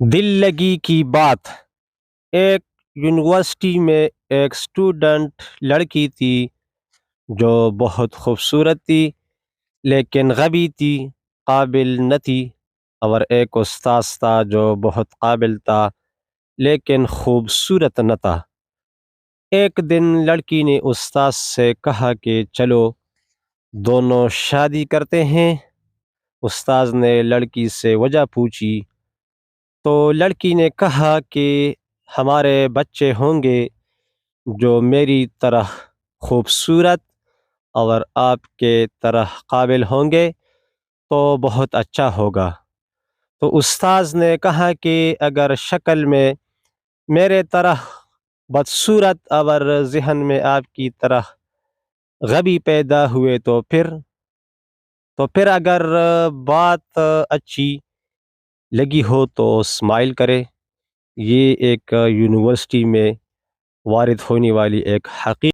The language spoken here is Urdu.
دل لگی کی بات۔ ایک یونیورسٹی میں ایک اسٹوڈنٹ لڑکی تھی جو بہت خوبصورت تھی لیکن غبی تھی، قابل نہ تھی۔ اور ایک استاد تھا جو بہت قابل تھا لیکن خوبصورت نہ تھا۔ ایک دن لڑکی نے استاد سے کہا کہ چلو دونوں شادی کرتے ہیں۔ استاد نے لڑکی سے وجہ پوچھی تو لڑکی نے کہا کہ ہمارے بچے ہوں گے جو میری طرح خوبصورت اور آپ کے طرح قابل ہوں گے تو بہت اچھا ہوگا۔ تو استاذ نے کہا کہ اگر شکل میں میرے طرح بدصورت اور ذہن میں آپ کی طرح غبی پیدا ہوئے تو پھر اگر بات اچھی لگی ہو تو اسمائل کرے۔ یہ ایک یونیورسٹی میں وارد ہونے والی ایک حقیقت